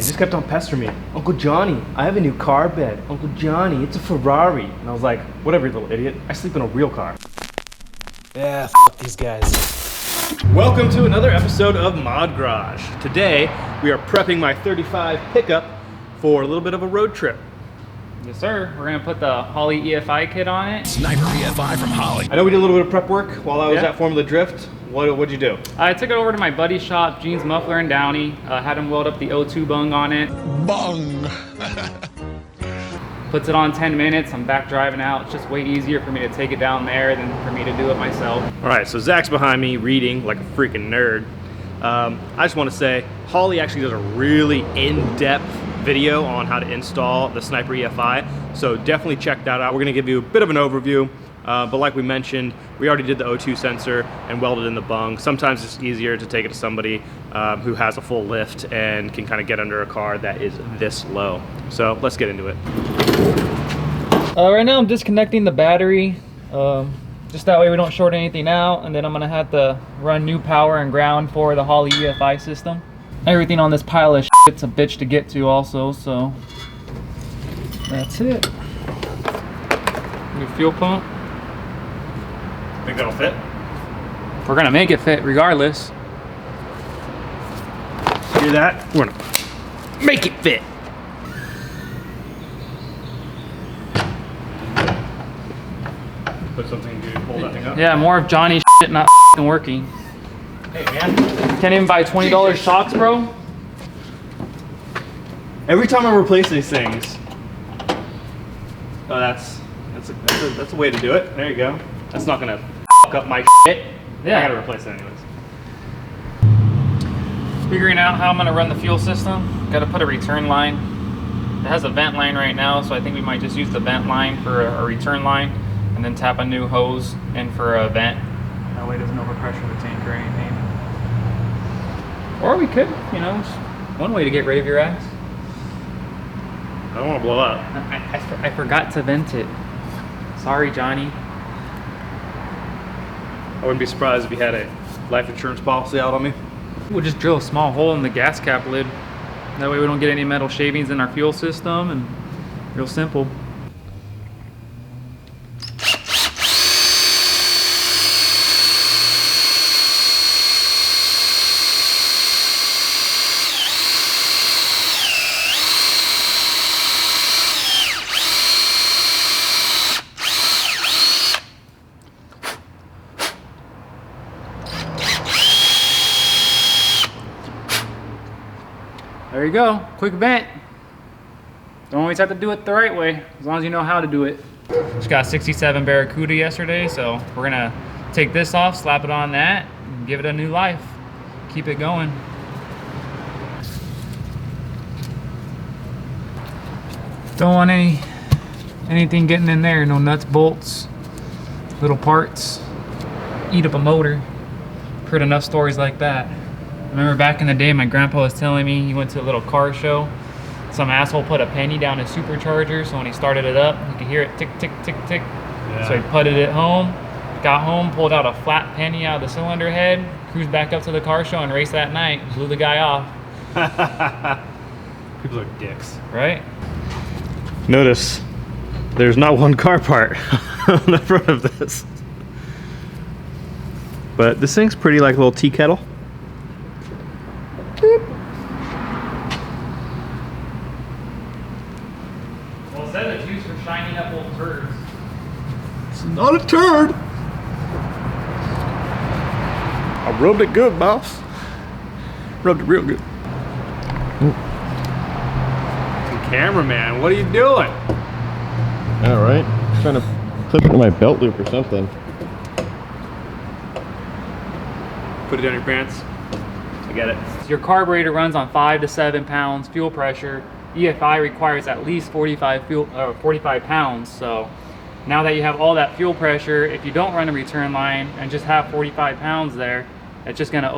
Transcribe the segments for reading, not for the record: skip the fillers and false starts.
just kept on pestering me. Uncle Johnny, I have a new car bed. Uncle Johnny, it's a Ferrari. And I was like, whatever, you little idiot. I sleep in a real car. Yeah, f these guys. Welcome to another episode of Mod Garage. Today, we are prepping my 35 pickup for a little bit of a road trip. Yes, sir. We're gonna put the Holley EFI kit on it. Sniper EFI from Holley. I know we did a little bit of prep work while I was at Formula Drift. What'd you do? I took it over to my buddy's shop, Jeans Muffler in Downey. Had him weld up the O2 bung on it. Bung! Puts it on 10 minutes. I'm back driving out. It's just way easier for me to take it down there than for me to do it myself. All right, so Zach's behind me reading like a freaking nerd. I just want to say, Holley actually does a really in-depth video on how to install the Sniper EFI, so definitely check that out. We're gonna give you a bit of an overview, but like we mentioned, we already did the O2 sensor and welded in the bung. Sometimes it's easier to take it to somebody who has a full lift and can kind of get under a car that is this low. So let's get into it. Right now I'm disconnecting the battery, just that way we don't short anything out, and then I'm gonna have to run new power and ground for the Holley EFI system. Everything on this pile of shit's a bitch to get to also, so that's it. New fuel pump. Think that'll fit? We're gonna make it fit regardless. Hear that? We're gonna make it fit. Put something to hold that thing up. Yeah, more of Johnny's shit not working. Hey man. Can't even buy $20 shocks, bro. Every time I replace these things, oh, that's a way to do it. There you go. That's not gonna fuck up my shit. Yeah. I gotta replace it anyways. Figuring out how I'm gonna run the fuel system. Gotta put a return line. It has a vent line right now, so I think we might just use the vent line for a return line, and then tap a new hose in for a vent. That way it doesn't overpressure the tank or anything. Or we could, you know, it's one way to get rid of your ass. I don't want to blow up. I forgot to vent it. Sorry, Johnny. I wouldn't be surprised if you had a life insurance policy out on me. We'll just drill a small hole in the gas cap lid. That way we don't get any metal shavings in our fuel system, and real simple. There you go, quick vent. Don't always have to do it the right way, as long as you know how to do it. Just got 67 Barracuda yesterday, so we're gonna take this off, slap it on that, and give it a new life. Keep it going. Don't want anything getting in there, no nuts, bolts, little parts, eat up a motor. Heard enough stories like that. Remember back in the day, my grandpa was telling me he went to a little car show. Some asshole put a penny down his supercharger, so when he started it up, he could hear it tick, tick, tick, tick. Yeah. So he putted it home, got home, pulled out a flat penny out of the cylinder head, cruised back up to the car show and raced that night, blew the guy off. People are dicks. Right? Notice, there's not one car part on the front of this. But this thing's pretty like a little tea kettle. Well, it said it's used for shining up old turds. It's not a turd. I rubbed it good, boss. Rubbed it real good. Cameraman, what are you doing? All right, trying to clip it to my belt loop or something. Put it down your pants. I get it. Your carburetor runs on 5 to 7 pounds fuel pressure. EFI requires at least 45 pounds. So now that you have all that fuel pressure, if you don't run a return line and just have 45 pounds there, it's just gonna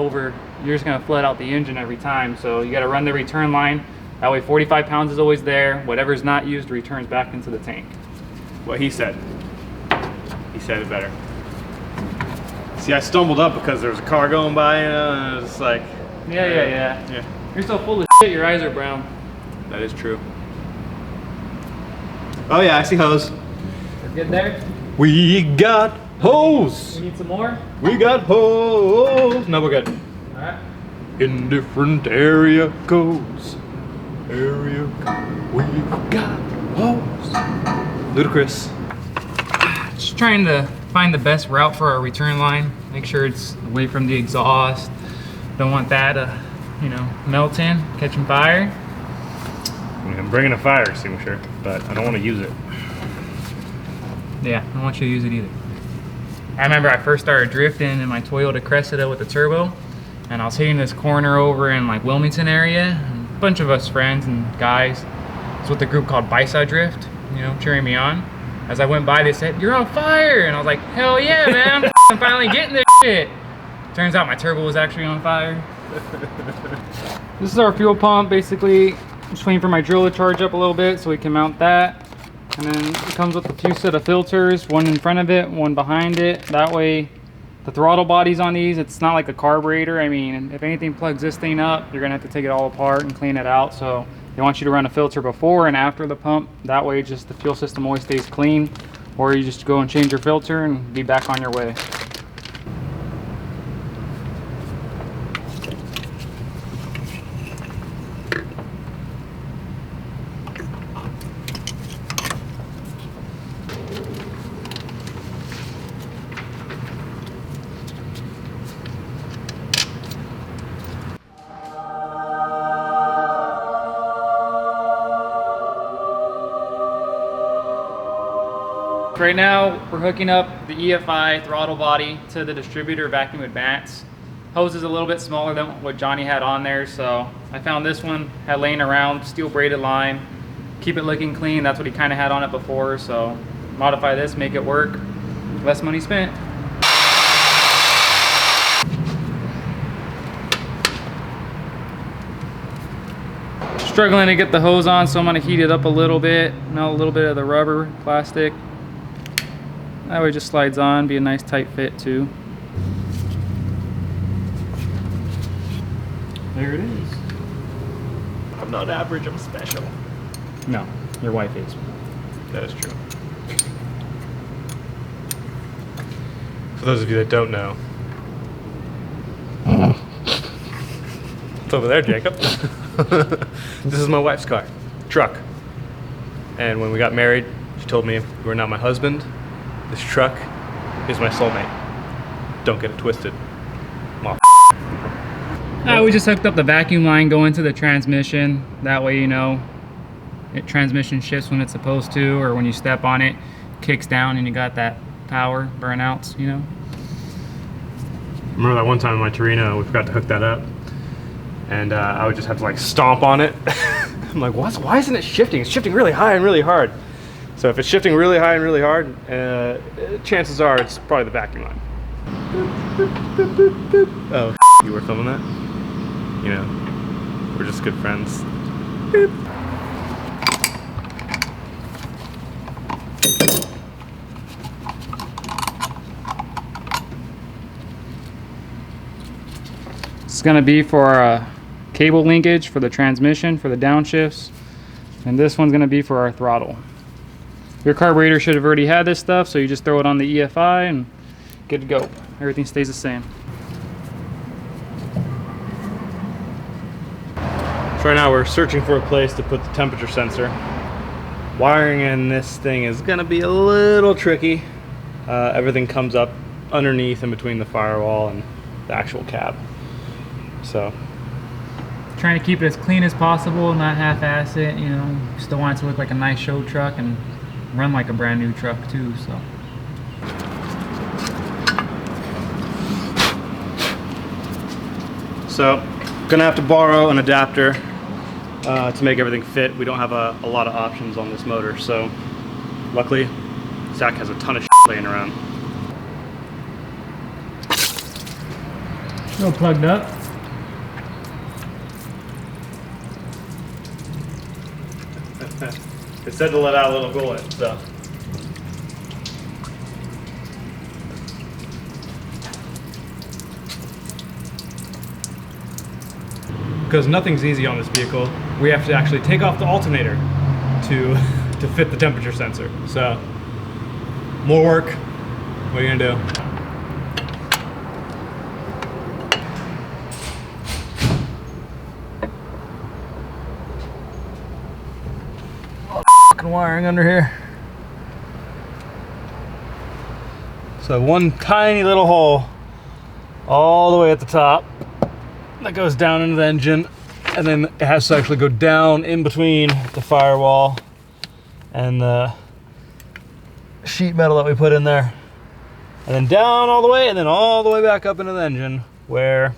you're just gonna flood out the engine every time. So you gotta run the return line. That way 45 pounds is always there. Whatever's not used returns back into the tank. What he said. He said it better. See, I stumbled up because there was a car going by, and I was like... Yeah. You're so full of shit, your eyes are brown. That is true. Oh yeah, I see hose. We're good there? We got hose. We need some more? We got hose. No, we're good. Alright. In different area codes. Area code. We've got hose. Ludicrous. Just trying to find the best route for our return line. Make sure it's away from the exhaust. Don't want that to, you know, melt in, catching fire. I'm bringing a fire extinguisher, but I don't want to use it. Yeah, I don't want you to use it either. I remember I first started drifting in my Toyota Cressida with the turbo, and I was hitting this corner over in like Wilmington area, and a bunch of us friends and guys, it's with a group called Bicep Drift, you know, cheering me on. As I went by, they said, "You're on fire!" And I was like, "Hell yeah, man! I'm finally getting this shit." Turns out my turbo was actually on fire. This is our fuel pump, basically. Just waiting for my drill to charge up a little bit so we can mount that. And then it comes with a few set of filters, one in front of it, one behind it. That way the throttle bodies on these, it's not like a carburetor. I mean, if anything plugs this thing up, you're gonna have to take it all apart and clean it out. So they want you to run a filter before and after the pump. That way just the fuel system always stays clean. Or you just go and change your filter and be back on your way. Right now, we're hooking up the EFI throttle body to the distributor vacuum advance. Hose is a little bit smaller than what Johnny had on there, so I found this one, had laying around, steel braided line. Keep it looking clean, that's what he kind of had on it before, so modify this, make it work. Less money spent. Struggling to get the hose on, so I'm gonna heat it up a little bit, melt a little bit of the rubber, plastic. That way it just slides on, be a nice tight fit too. There it is. I'm not average, I'm special. No, your wife is. That is true. For those of you that don't know, it's over there, Jacob. This is my wife's car, truck. And when we got married, she told me, "You are not my husband. This truck is my soulmate. Don't get it twisted." We just hooked up the vacuum line going to the transmission. That way, you know, transmission shifts when it's supposed to, or when you step on it, kicks down and you got that power burnouts, you know. Remember that one time in my Torino, we forgot to hook that up, and I would just have to like stomp on it. I'm like, why isn't it shifting? It's shifting really high and really hard. So if it's shifting really high and really hard, chances are it's probably the vacuum line. Oh, you were filming that? You know, we're just good friends. It's gonna be for cable linkage for the transmission, for the downshifts. And this one's gonna be for our throttle. Your carburetor should have already had this stuff, so you just throw it on the EFI and good to go. Everything stays the same. So right now we're searching for a place to put the temperature sensor. Wiring in this thing is gonna be a little tricky. Everything comes up underneath in between the firewall and the actual cab. So Trying to keep it as clean as possible, not half-ass it, you know. Still want it to look like a nice show truck and run like a brand new truck too, so. So, gonna have to borrow an adapter to make everything fit. We don't have a lot of options on this motor, so luckily Zack has a ton of shit laying around. Still plugged up. It said to let out a little coolant, so. because nothing's easy on this vehicle. We have to actually take off the alternator to fit the temperature sensor. So, more work. What are you gonna do? Wiring under here. So one tiny little hole all the way at the top that goes down into the engine, and then it has to actually go down in between the firewall and the sheet metal that we put in there, and then down all the way, and then all the way back up into the engine, where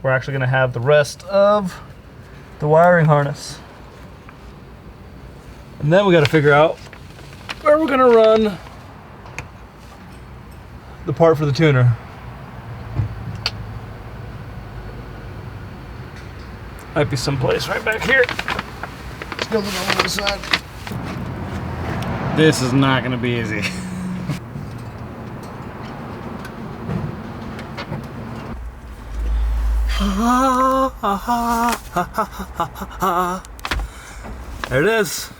we're actually going to have the rest of the wiring harness. And then we got to figure out where we're going to run the part for the tuner. Might be someplace right back here. Still on the other side. This is not going to be easy. There it is.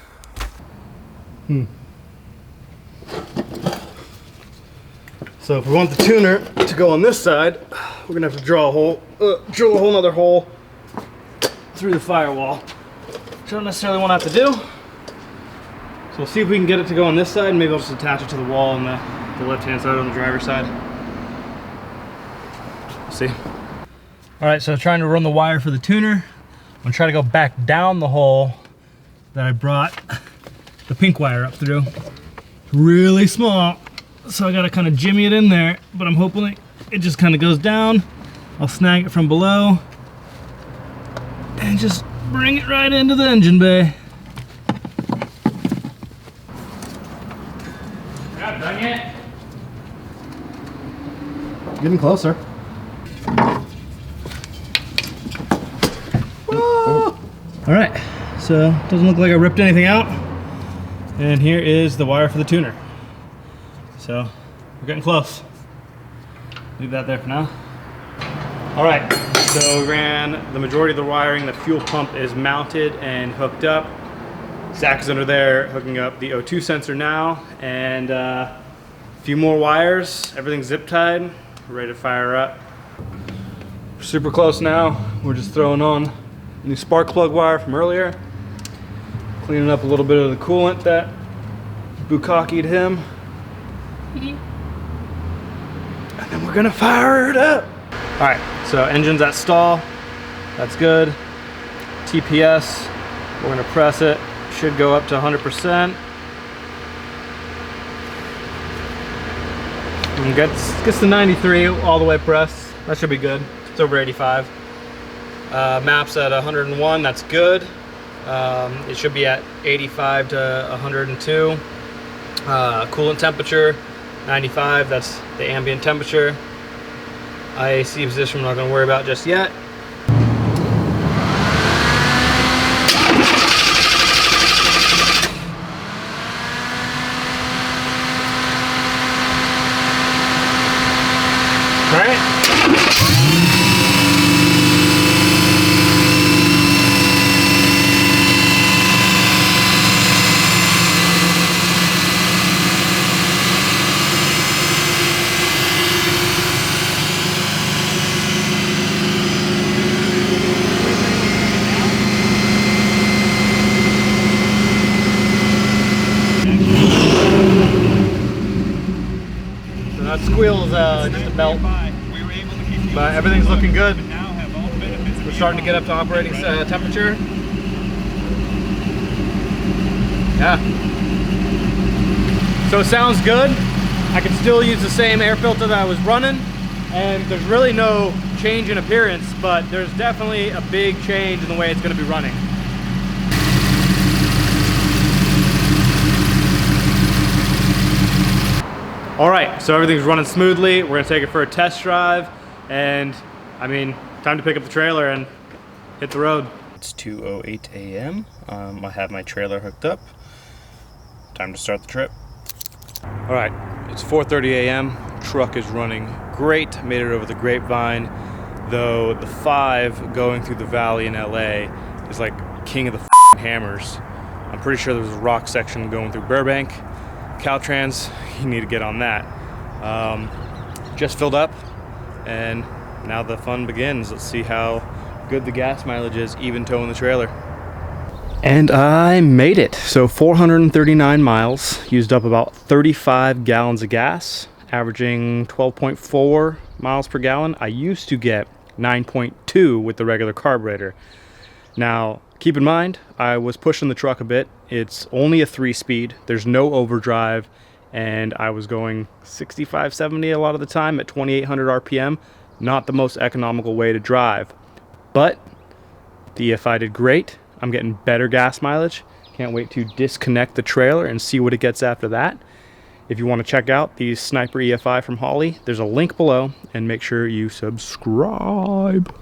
So if we want the tuner to go on this side, we're gonna have to drill a whole nother hole through the firewall, which I don't necessarily want to have to do. So we'll see if we can get it to go on this side, and maybe I'll just attach it to the wall on the left-hand side on the driver's side. We'll see. All right, so trying to run the wire for the tuner. I'm gonna try to go back down the hole that I brought the pink wire up through. Really small, so I gotta kind of jimmy it in there, but I'm hoping it just kind of goes down. I'll snag it from below and just bring it right into the engine bay. Yeah, dang it. Getting closer. All right, so doesn't look like I ripped anything out. And here is the wire for the tuner. So we're getting close. Leave that there for now. All right, so we ran the majority of the wiring. The fuel pump is mounted and hooked up. Zack is under there hooking up the O2 sensor now, and a few more wires. Everything's zip tied, ready to fire up. We're super close now. We're just throwing on a new spark plug wire from earlier, cleaning up a little bit of the coolant that bukkaki'd him. And then we're gonna fire it up. All right, so engine's at stall. That's good. TPS, we're gonna press it. Should go up to 100%. And gets to 93 all the way pressed. That should be good. It's over 85. Maps at 101, that's good. It should be at 85 to 102. Coolant temperature, 95, that's the ambient temperature. IAC position, we're not gonna worry about just yet. All right. That squeal is just a belt, but everything's looking good. We're starting to get up to operating temperature. Yeah. So it sounds good. I can still use the same air filter that I was running, and there's really no change in appearance, but there's definitely a big change in the way it's going to be running. All right, so everything's running smoothly. We're gonna take it for a test drive, and I mean, time to pick up the trailer and hit the road. It's 2:08 a.m. I have my trailer hooked up. Time to start the trip. All right, it's 4:30 a.m. Truck is running great. Made it over the grapevine. though the 5 going through the valley in LA is like king of the hammers. I'm pretty sure there's a rock section going through Burbank. Caltrans, you need to get on that. Just filled up, and now the fun begins. Let's see how good the gas mileage is, even towing the trailer. And I made it. So 439 miles, used up about 35 gallons of gas, averaging 12.4 miles per gallon. I used to get 9.2 with the regular carburetor. Now, keep in mind, I was pushing the truck a bit. It's only a 3-speed. There's no overdrive, and I was going 65, 70 a lot of the time at 2,800 RPM. Not the most economical way to drive, but the EFI did great. I'm getting better gas mileage. Can't wait to disconnect the trailer and see what it gets after that. If you want to check out the Sniper EFI from Holley, there's a link below, and make sure you subscribe.